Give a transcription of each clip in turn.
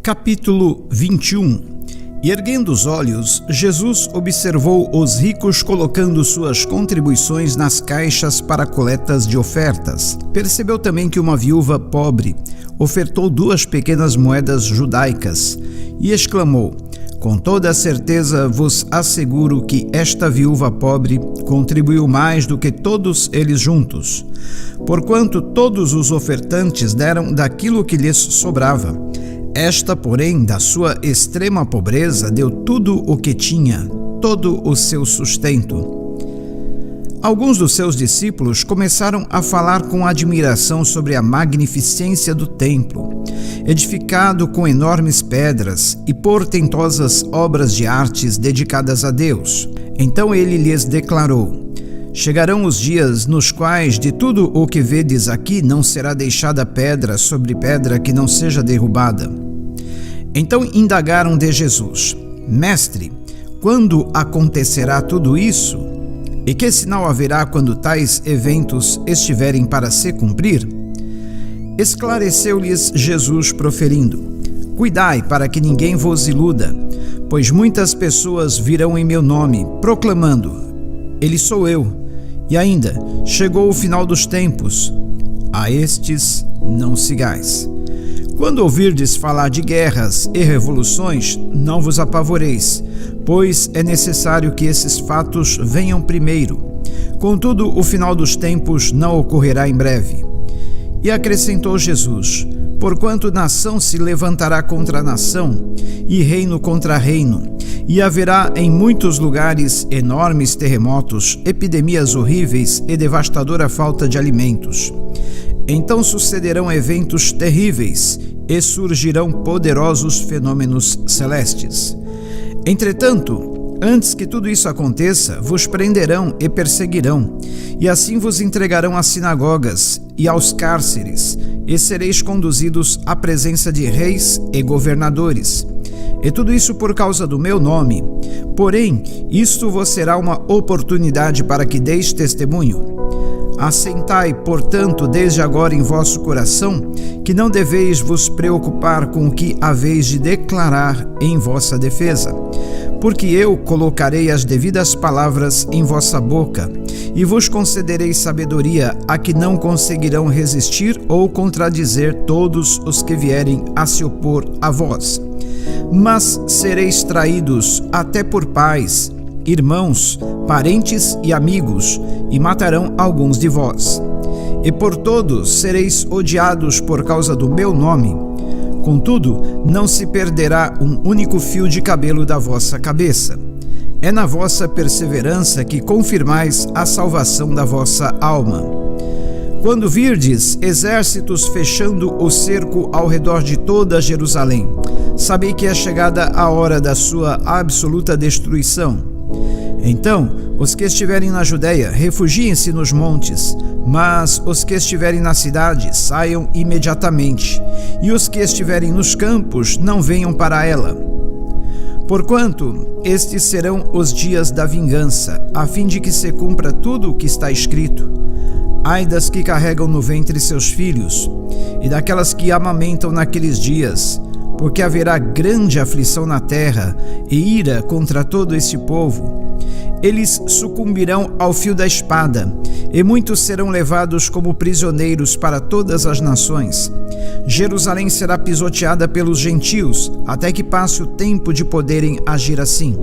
Capítulo 21. E erguendo os olhos, Jesus observou os ricos colocando suas contribuições nas caixas para coletas de ofertas. Percebeu também que uma viúva pobre ofertou 2 pequenas moedas judaicas e exclamou: "Com toda a certeza vos asseguro que esta viúva pobre contribuiu mais do que todos eles juntos, porquanto todos os ofertantes deram daquilo que lhes sobrava. Esta, porém, da sua extrema pobreza, deu tudo o que tinha, todo o seu sustento." Alguns dos seus discípulos começaram a falar com admiração sobre a magnificência do templo, edificado com enormes pedras e portentosas obras de artes dedicadas a Deus. Então ele lhes declarou: "Chegarão os dias nos quais de tudo o que vedes aqui não será deixada pedra sobre pedra que não seja derrubada." Então indagaram de Jesus: "Mestre, quando acontecerá tudo isso? E que sinal haverá quando tais eventos estiverem para se cumprir?" Esclareceu-lhes Jesus proferindo: "Cuidai para que ninguém vos iluda, pois muitas pessoas virão em meu nome, proclamando: Ele sou eu. E ainda, chegou o final dos tempos. A estes não sigais. Quando ouvirdes falar de guerras e revoluções, não vos apavoreis, pois é necessário que esses fatos venham primeiro. Contudo, o final dos tempos não ocorrerá em breve." E acrescentou Jesus: "Porquanto nação se levantará contra nação, e reino contra reino, e haverá em muitos lugares enormes terremotos, epidemias horríveis e devastadora falta de alimentos. Então sucederão eventos terríveis e surgirão poderosos fenômenos celestes. Entretanto, antes que tudo isso aconteça, vos prenderão e perseguirão, e assim vos entregarão às sinagogas e aos cárceres, e sereis conduzidos à presença de reis e governadores. E tudo isso por causa do meu nome. Porém, isto vos será uma oportunidade para que deis testemunho. Assentai, portanto, desde agora em vosso coração, que não deveis vos preocupar com o que haveis de declarar em vossa defesa. Porque eu colocarei as devidas palavras em vossa boca, e vos concederei sabedoria a que não conseguirão resistir ou contradizer todos os que vierem a se opor a vós. Mas sereis traídos até por pais, irmãos, parentes e amigos, e matarão alguns de vós. E por todos sereis odiados por causa do meu nome. Contudo, não se perderá um único fio de cabelo da vossa cabeça. É na vossa perseverança que confirmais a salvação da vossa alma. Quando virdes exércitos fechando o cerco ao redor de toda Jerusalém, sabei que é chegada a hora da sua absoluta destruição. Então, os que estiverem na Judéia, refugiem-se nos montes, mas os que estiverem na cidade, saiam imediatamente, e os que estiverem nos campos, não venham para ela. Porquanto estes serão os dias da vingança, a fim de que se cumpra tudo o que está escrito. Ai das que carregam no ventre seus filhos, e daquelas que amamentam naqueles dias, porque haverá grande aflição na terra e ira contra todo esse povo. Eles sucumbirão ao fio da espada, e muitos serão levados como prisioneiros para todas as nações. Jerusalém será pisoteada pelos gentios, até que passe o tempo de poderem agir assim.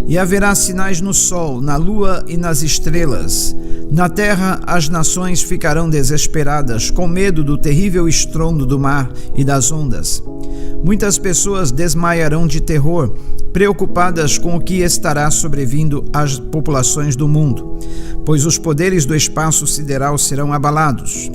E haverá sinais no sol, na lua e nas estrelas. Na terra as nações ficarão desesperadas, com medo do terrível estrondo do mar e das ondas. Muitas pessoas desmaiarão de terror, preocupadas com o que estará sobrevindo às populações do mundo, pois os poderes do espaço sideral serão abalados.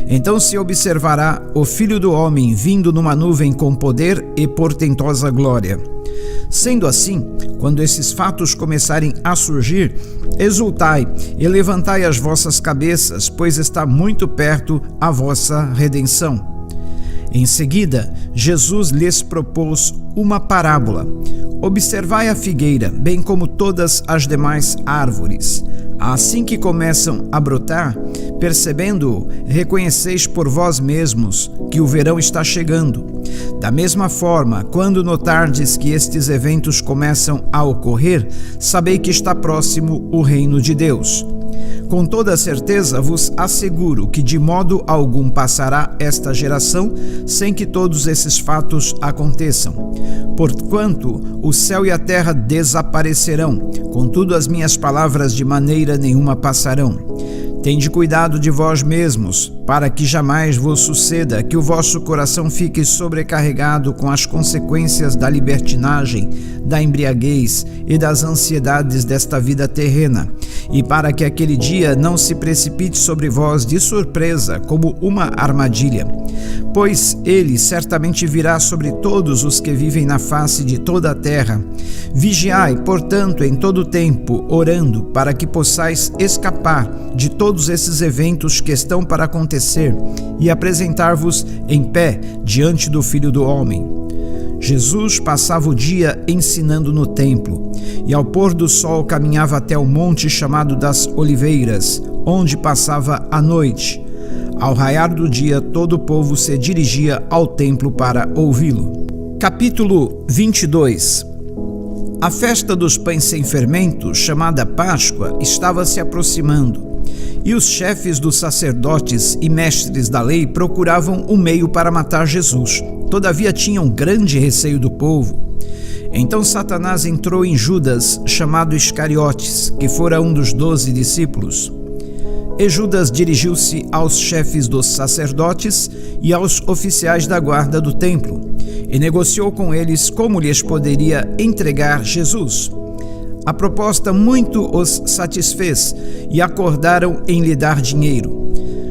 Então se observará o Filho do Homem vindo numa nuvem com poder e portentosa glória. Sendo assim, quando esses fatos começarem a surgir, exultai e levantai as vossas cabeças, pois está muito perto a vossa redenção." Em seguida, Jesus lhes propôs uma parábola: "Observai a figueira, bem como todas as demais árvores. Assim que começam a brotar, percebendo-o, reconheceis por vós mesmos que o verão está chegando. Da mesma forma, quando notardes que estes eventos começam a ocorrer, sabei que está próximo o reino de Deus. Com toda certeza vos asseguro que de modo algum passará esta geração sem que todos esses fatos aconteçam. Porquanto o céu e a terra desaparecerão, contudo as minhas palavras de maneira nenhuma passarão. Tende cuidado de vós mesmos, para que jamais vos suceda que o vosso coração fique sobrecarregado com as consequências da libertinagem, da embriaguez e das ansiedades desta vida terrena, e para que aquele dia não se precipite sobre vós de surpresa como uma armadilha. Pois ele certamente virá sobre todos os que vivem na face de toda a terra. Vigiai, portanto, em todo o tempo, orando, para que possais escapar de todos esses eventos que estão para acontecer e apresentar-vos em pé diante do Filho do Homem. Jesus passava o dia ensinando no templo, e ao pôr do sol caminhava até o monte chamado das Oliveiras, onde passava a noite. Ao raiar do dia, todo o povo se dirigia ao templo para ouvi-lo. Capítulo 22. A festa dos pães sem fermento, chamada Páscoa, estava se aproximando, e os chefes dos sacerdotes e mestres da lei procuravam um meio para matar Jesus. Todavia tinham grande receio do povo. Então Satanás entrou em Judas, chamado Iscariotes, que fora um dos 12 discípulos. E Judas dirigiu-se aos chefes dos sacerdotes e aos oficiais da guarda do templo, e negociou com eles como lhes poderia entregar Jesus. A proposta muito os satisfez e acordaram em lhe dar dinheiro.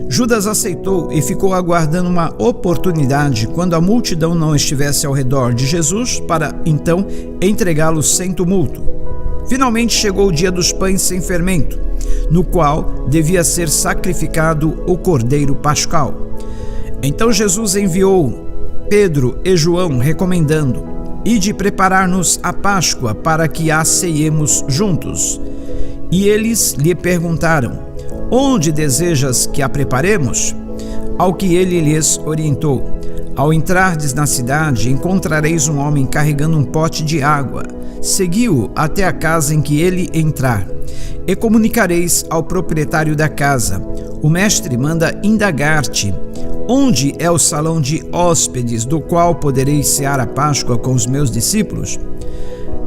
Judas aceitou e ficou aguardando uma oportunidade quando a multidão não estivesse ao redor de Jesus para, então, entregá-lo sem tumulto. Finalmente chegou o dia dos pães sem fermento, no qual devia ser sacrificado o cordeiro pascal. Então Jesus enviou Pedro e João, recomendando: Ide preparar-nos a Páscoa para que a ceiemos juntos. E eles lhe perguntaram: Onde desejas que a preparemos? Ao que ele lhes orientou: Ao entrardes na cidade, encontrareis um homem carregando um pote de água. Segui-o até a casa em que ele entrar, e comunicareis ao proprietário da casa: O mestre manda indagar-te: Onde é o salão de hóspedes, do qual poderei cear a Páscoa com os meus discípulos?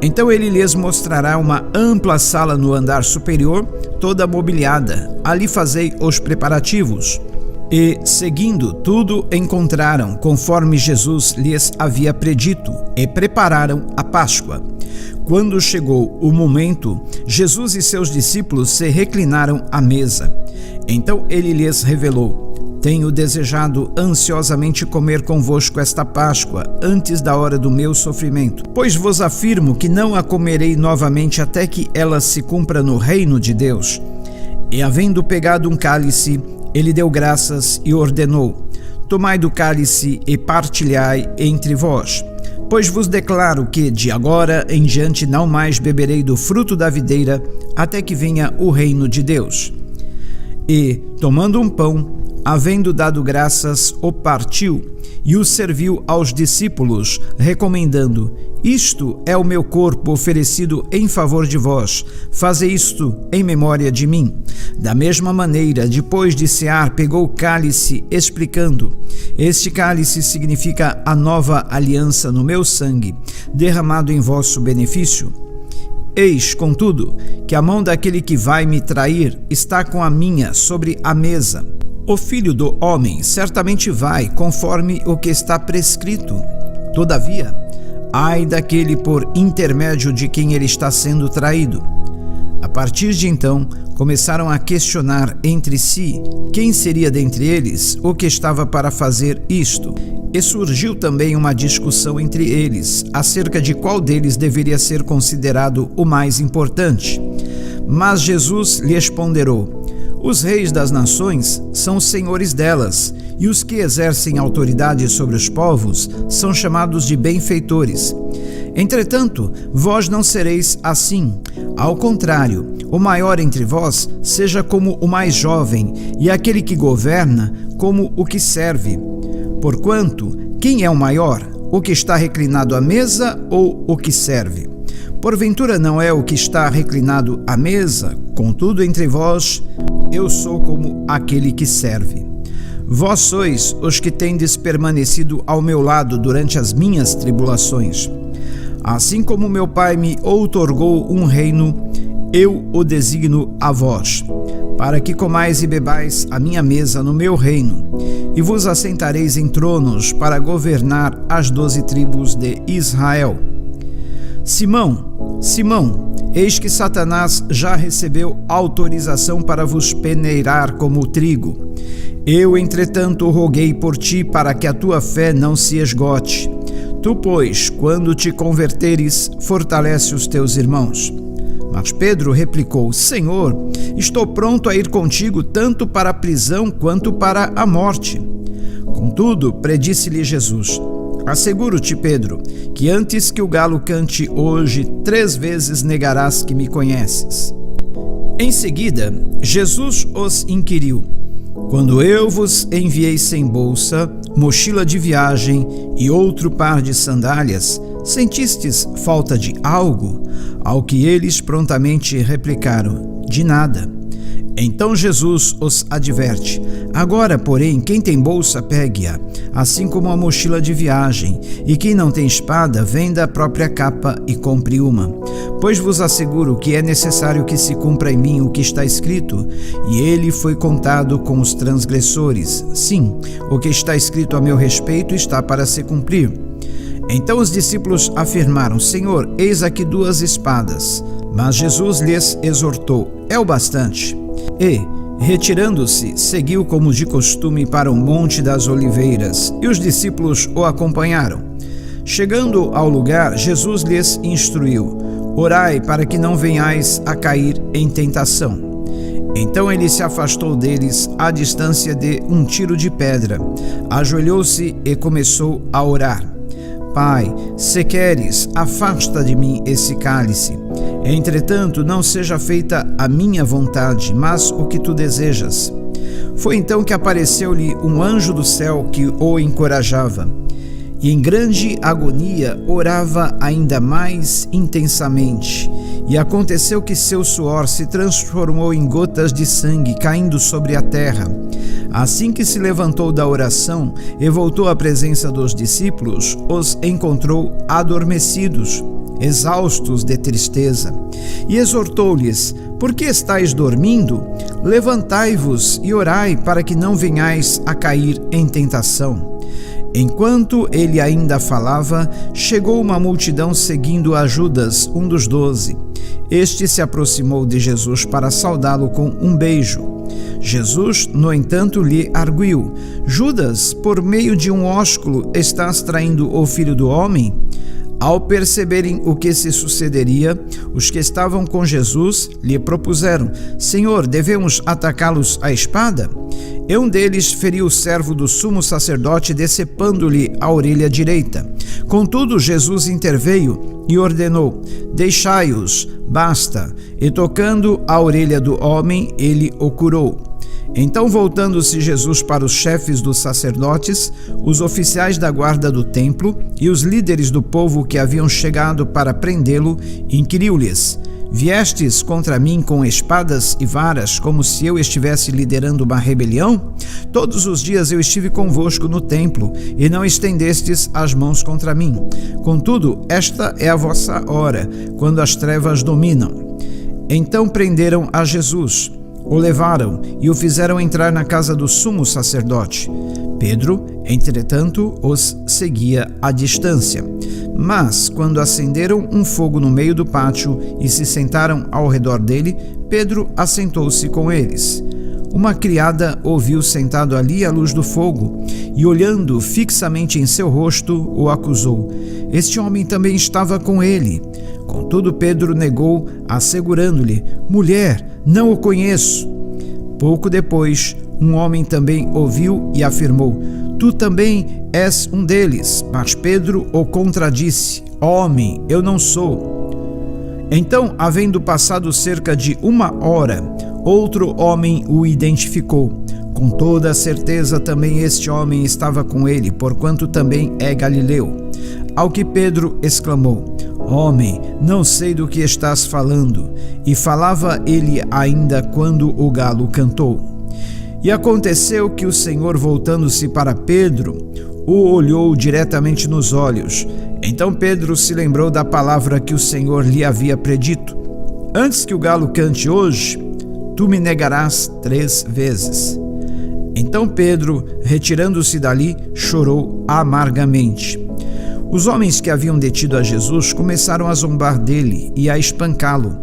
Então ele lhes mostrará uma ampla sala no andar superior, toda mobiliada. Ali fazei os preparativos. E, seguindo, tudo encontraram, conforme Jesus lhes havia predito, e prepararam a Páscoa. Quando chegou o momento, Jesus e seus discípulos se reclinaram à mesa. Então ele lhes revelou: Tenho desejado ansiosamente comer convosco esta Páscoa, antes da hora do meu sofrimento. Pois vos afirmo que não a comerei novamente até que ela se cumpra no reino de Deus. E havendo pegado um cálice, ele deu graças e ordenou: Tomai do cálice e partilhai entre vós. Pois vos declaro que, de agora em diante, não mais beberei do fruto da videira, até que venha o reino de Deus. E, tomando um pão, havendo dado graças, o partiu e o serviu aos discípulos, recomendando: Isto é o meu corpo oferecido em favor de vós. Fazei isto em memória de mim. Da mesma maneira, depois de cear, pegou o cálice, explicando: Este cálice significa a nova aliança no meu sangue, derramado em vosso benefício. Eis, contudo, que a mão daquele que vai me trair está com a minha sobre a mesa. O Filho do Homem certamente vai, conforme o que está prescrito. Todavia, ai daquele por intermédio de quem ele está sendo traído. A partir de então, começaram a questionar entre si quem seria dentre eles o que estava para fazer isto. E surgiu também uma discussão entre eles, acerca de qual deles deveria ser considerado o mais importante. Mas Jesus lhes ponderou: Os reis das nações são os senhores delas, e os que exercem autoridade sobre os povos são chamados de benfeitores. Entretanto, vós não sereis assim. Ao contrário, o maior entre vós seja como o mais jovem, e aquele que governa como o que serve. Porquanto, quem é o maior? O que está reclinado à mesa ou o que serve? Porventura não é o que está reclinado à mesa? Contudo, entre vós, eu sou como aquele que serve. Vós sois os que tendes permanecido ao meu lado durante as minhas tribulações. Assim como meu Pai me outorgou um reino, eu o designo a vós, para que comais e bebais a minha mesa no meu reino, e vos assentareis em tronos para governar as 12 tribos de Israel. Simão, Simão, eis que Satanás já recebeu autorização para vos peneirar como trigo. Eu, entretanto, roguei por ti para que a tua fé não se esgote. Tu, pois, quando te converteres, fortalece os teus irmãos. Mas Pedro replicou: Senhor, estou pronto a ir contigo tanto para a prisão quanto para a morte. Contudo, predisse-lhe Jesus: Asseguro-te, Pedro, que antes que o galo cante hoje, 3 vezes negarás que me conheces. Em seguida, Jesus os inquiriu: Quando eu vos enviei sem bolsa, mochila de viagem e outro par de sandálias, sentistes falta de algo? Ao que eles prontamente replicaram: De nada. Então Jesus os adverte: Agora, porém, quem tem bolsa, pegue-a, assim como a mochila de viagem, e quem não tem espada, venda a própria capa e compre uma. Pois vos asseguro que é necessário que se cumpra em mim o que está escrito, e ele foi contado com os transgressores. Sim, o que está escrito a meu respeito está para se cumprir. Então os discípulos afirmaram: Senhor, eis aqui 2 espadas. Mas Jesus lhes exortou: É o bastante. E, retirando-se, seguiu como de costume para o Monte das Oliveiras, e os discípulos o acompanharam. Chegando ao lugar, Jesus lhes instruiu: Orai para que não venhais a cair em tentação. Então ele se afastou deles à distância de um tiro de pedra, ajoelhou-se e começou a orar: Pai, se queres, afasta de mim esse cálice. Entretanto, não seja feita a minha vontade, mas o que tu desejas. Foi então que apareceu-lhe um anjo do céu que o encorajava. E em grande agonia orava ainda mais intensamente. E aconteceu que seu suor se transformou em gotas de sangue caindo sobre a terra. Assim que se levantou da oração e voltou à presença dos discípulos, os encontrou adormecidos, exaustos de tristeza. E exortou-lhes: Por que estáis dormindo? Levantai-vos e orai para que não venhais a cair em tentação. Enquanto ele ainda falava, chegou uma multidão seguindo a Judas, um dos 12. Este se aproximou de Jesus para saudá-lo com um beijo. Jesus, no entanto, lhe arguiu: Judas, por meio de um ósculo estás traindo o Filho do Homem? Ao perceberem o que se sucederia, os que estavam com Jesus lhe propuseram: Senhor, devemos atacá-los à espada? E um deles feriu o servo do sumo sacerdote, decepando-lhe a orelha direita. Contudo, Jesus interveio e ordenou: Deixai-os, basta. E tocando a orelha do homem, ele o curou. Então, voltando-se Jesus para os chefes dos sacerdotes, os oficiais da guarda do templo e os líderes do povo que haviam chegado para prendê-lo, inquiriu-lhes: Viestes contra mim com espadas e varas, como se eu estivesse liderando uma rebelião? Todos os dias eu estive convosco no templo, e não estendestes as mãos contra mim. Contudo, esta é a vossa hora, quando as trevas dominam. Então prenderam a Jesus, o levaram e o fizeram entrar na casa do sumo sacerdote. Pedro, entretanto, os seguia à distância. Mas, quando acenderam um fogo no meio do pátio e se sentaram ao redor dele, Pedro assentou-se com eles. Uma criada o viu sentado ali à luz do fogo e, olhando fixamente em seu rosto, o acusou: Este homem também estava com ele. Contudo, Pedro negou, assegurando-lhe: Mulher, não o conheço. Pouco depois, um homem também o viu e afirmou: tu também és um deles. Mas Pedro o contradisse: homem, eu não sou. Então, havendo passado cerca de 1 hora, outro homem o identificou. Com toda a certeza também este homem estava com ele, porquanto também é galileu. Ao que Pedro exclamou: homem, não sei do que estás falando. E falava ele ainda quando o galo cantou. E aconteceu que o Senhor, voltando-se para Pedro, o olhou diretamente nos olhos. Então Pedro se lembrou da palavra que o Senhor lhe havia predito: antes que o galo cante hoje, tu me negarás 3 vezes. Então Pedro, retirando-se dali, chorou amargamente. Os homens que haviam detido a Jesus começaram a zombar dele e a espancá-lo.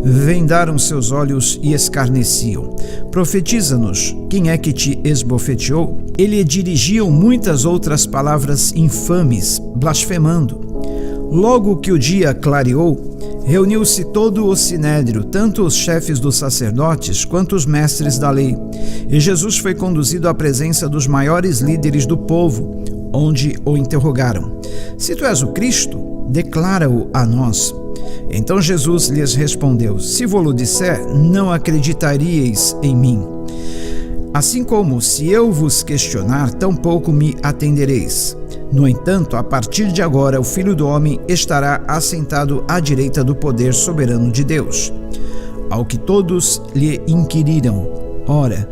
Vendaram seus olhos e escarneciam: profetiza-nos, quem é que te esbofeteou? E lhe dirigiam muitas outras palavras infames, blasfemando. Logo que o dia clareou, reuniu-se todo o sinédrio, tanto os chefes dos sacerdotes quanto os mestres da lei. E Jesus foi conduzido à presença dos maiores líderes do povo, onde o interrogaram: se tu és o Cristo, declara-o a nós. Então Jesus lhes respondeu: se vou-lo disser, não acreditaríeis em mim. Assim como, se eu vos questionar, tampouco me atendereis. No entanto, a partir de agora, o Filho do Homem estará assentado à direita do poder soberano de Deus. Ao que todos lhe inquiriram: ora,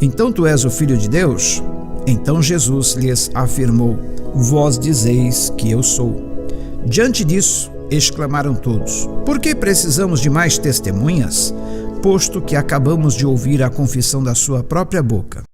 então tu és o Filho de Deus? Então Jesus lhes afirmou: vós dizeis que eu sou. Diante disso, exclamaram todos: por que precisamos de mais testemunhas? Posto que acabamos de ouvir a confissão da sua própria boca.